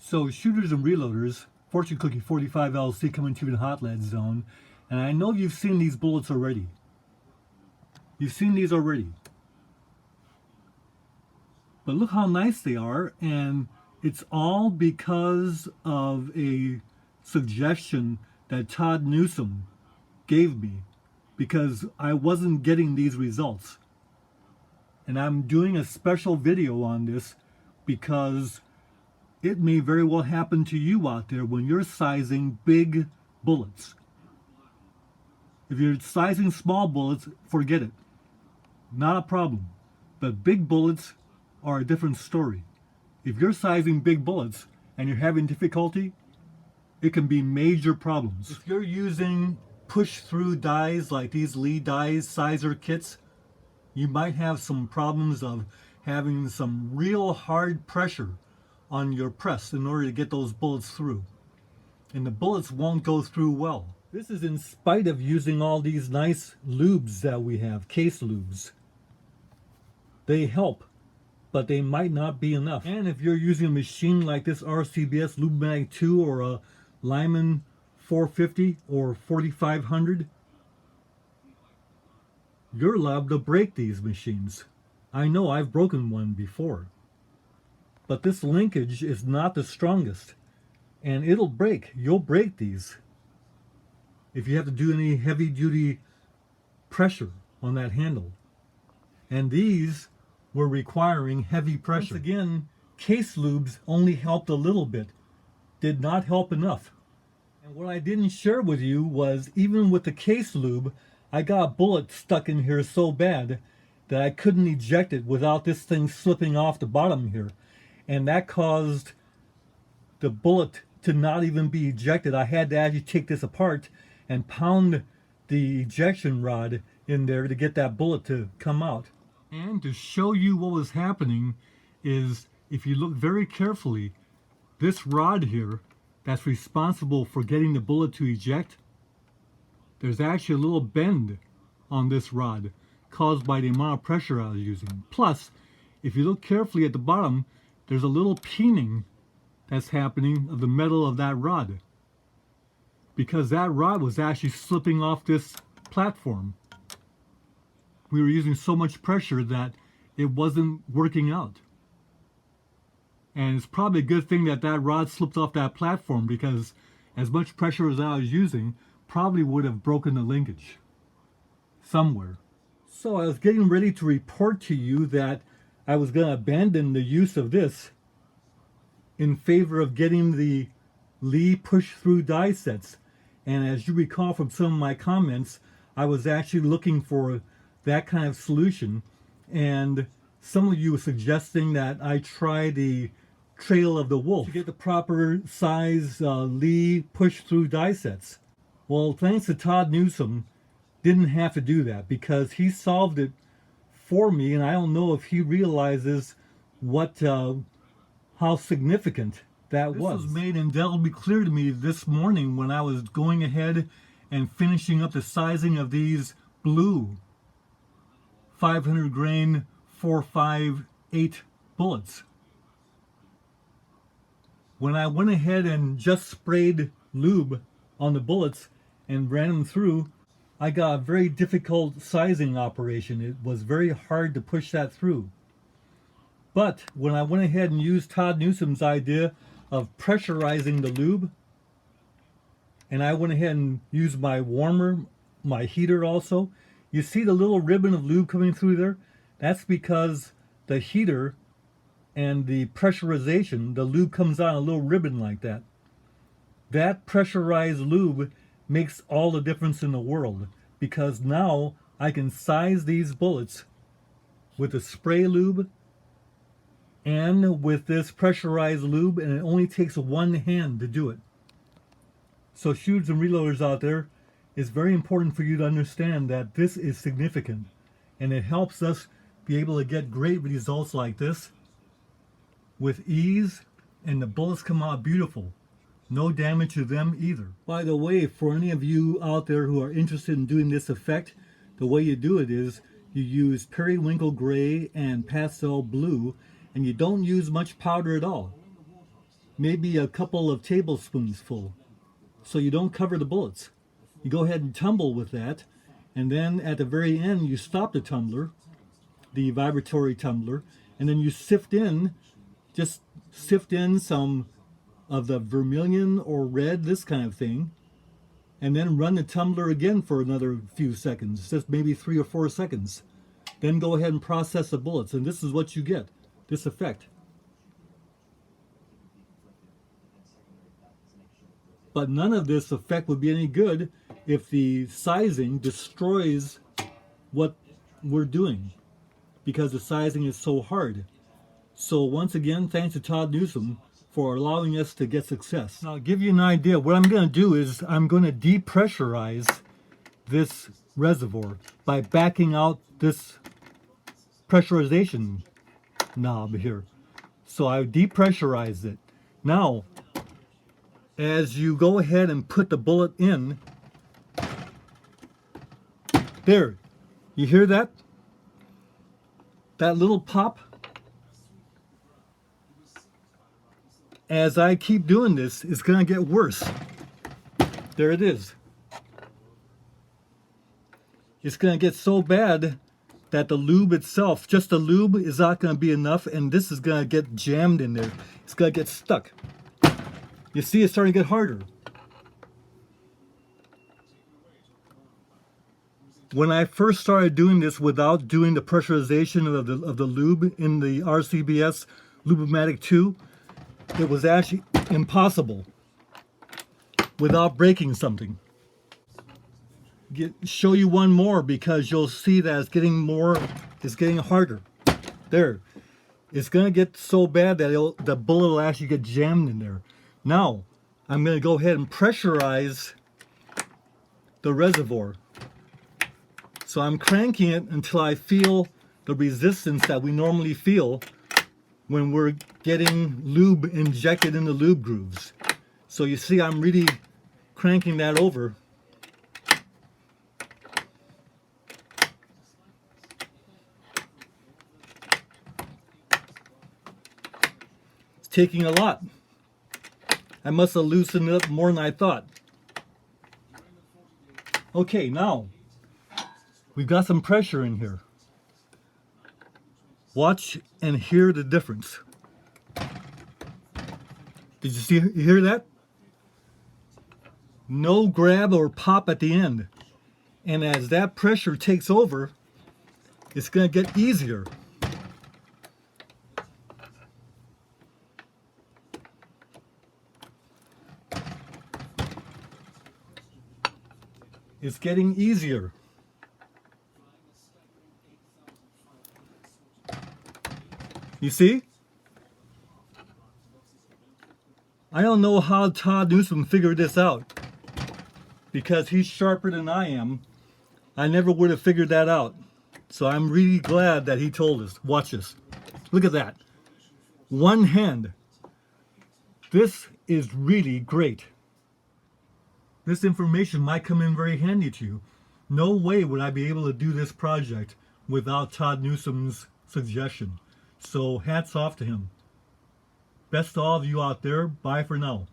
So shooters and reloaders, Fortune Cookie 45 LC coming to you in hot lead zone, and I know you've seen these bullets already. You've seen these already. But look how nice they are, and it's all because of a suggestion that Todd Newsom gave me, because I wasn't getting these results. And I'm doing a special video on this because it may very well happen to you out there when you're sizing big bullets. If you're sizing small bullets, forget it. Not a problem. But big bullets are a different story. If you're sizing big bullets and you're having difficulty, it can be major problems. If you're using push-through dies like these Lee dies sizer kits, you might have some problems of having some real hard pressure on your press in order to get those bullets through. And the bullets won't go through well. This is in spite of using all these nice lubes that we have, case lubes. They help, but they might not be enough. And if you're using a machine like this RCBS Lube Mag 2 or a Lyman 450 or 4500, you're allowed to break these machines. I know I've broken one before. But this linkage is not the strongest, and it'll break. You'll break these if you have to do any heavy-duty pressure on that handle. And these were requiring heavy pressure. Once again, case lubes only helped a little bit, did not help enough. And what I didn't share with you was, even with the case lube, I got a bullet stuck in here so bad that I couldn't eject it without this thing slipping off the bottom here. And that caused the bullet to not even be ejected. I had to actually take this apart and pound the ejection rod in there to get that bullet to come out. And to show you what was happening is, if you look very carefully, this rod here that's responsible for getting the bullet to eject, there's actually a little bend on this rod caused by the amount of pressure I was using. Plus, if you look carefully at the bottom, there's a little peening that's happening of the metal of that rod, because that rod was actually slipping off this platform. We were using so much pressure that it wasn't working out. And it's probably a good thing that that rod slipped off that platform, because as much pressure as I was using probably would have broken the linkage somewhere. So I was getting ready to report to you that I was going to abandon the use of this in favor of getting the Lee push-through die sets. And as you recall from some of my comments, I was actually looking for that kind of solution. And some of you were suggesting that I try the Trail of the Wolf to get the proper size Lee push-through die sets. Well, thanks to Todd Newsom, didn't have to do that, because he solved it for me, and I don't know if he realizes what how significant that was. This was made indelibly clear to me this morning when I was going ahead and finishing up the sizing of these blue 500 grain 458 bullets. When I went ahead and just sprayed lube on the bullets and ran them through, I got a very difficult sizing operation. It was very hard to push that through. But when I went ahead and used Todd Newsom's idea of pressurizing the lube, and I went ahead and used my warmer, my heater also, you see the little ribbon of lube coming through there? That's because the heater and the pressurization, the lube comes on a little ribbon like that. That pressurized lube makes all the difference in the world, because now I can size these bullets with the spray lube and with this pressurized lube, and it only takes one hand to do it. So shooters and reloaders out there, it's very important for you to understand that this is significant, and it helps us be able to get great results like this with ease, and the bullets come out beautiful. No damage to them either. By the way, for any of you out there who are interested in doing this effect, the way you do it is you use periwinkle gray and pastel blue, and you don't use much powder at all. maybe a couple of tablespoons full, so you don't cover the bullets. You go ahead and tumble with that, and then at the very end you stop the tumbler, the vibratory tumbler, and then you just sift in some of the vermilion or red, this kind of thing, and then run the tumbler again for another few seconds, just maybe 3 or 4 seconds. Then go ahead and process the bullets, and this is what you get, this effect. But none of this effect would be any good if the sizing destroys what we're doing, because the sizing is so hard. So once again, thanks to Todd Newsom for allowing us to get success. Now, I'll give you an idea. What I'm going to do is I'm going to depressurize this reservoir by backing out this pressurization knob here. So I depressurized it. Now, as you go ahead and put the bullet in, there, you hear that? That little pop? As I keep doing this, it's going to get worse. There it is. It's going to get so bad that the lube itself, just the lube, is not going to be enough, and this is going to get jammed in there. It's going to get stuck. You see, it's starting to get harder. When I first started doing this without doing the pressurization of the lube in the RCBS Lube-O-Matic 2, it was actually impossible without breaking something. Show you one more, because you'll see that it's getting harder. There. It's going to get so bad that the bullet will actually get jammed in there. Now, I'm going to go ahead and pressurize the reservoir. So I'm cranking it until I feel the resistance that we normally feel when we're getting lube injected in the lube grooves. So you see, I'm really cranking that over. It's taking a lot. I must have loosened it up more than I thought. Okay, now we've got some pressure in here. Watch and hear the difference. Did you hear that? No grab or pop at the end. And as that pressure takes over, it's going to get easier. It's getting easier. You see? I don't know how Todd Newsom figured this out, because he's sharper than I am. I never would have figured that out. So I'm really glad that he told us. Watch this. Look at that. One hand. This is really great. This information might come in very handy to you. No way would I be able to do this project without Todd Newsom's suggestion. So hats off to him. Best to all of you out there. Bye for now.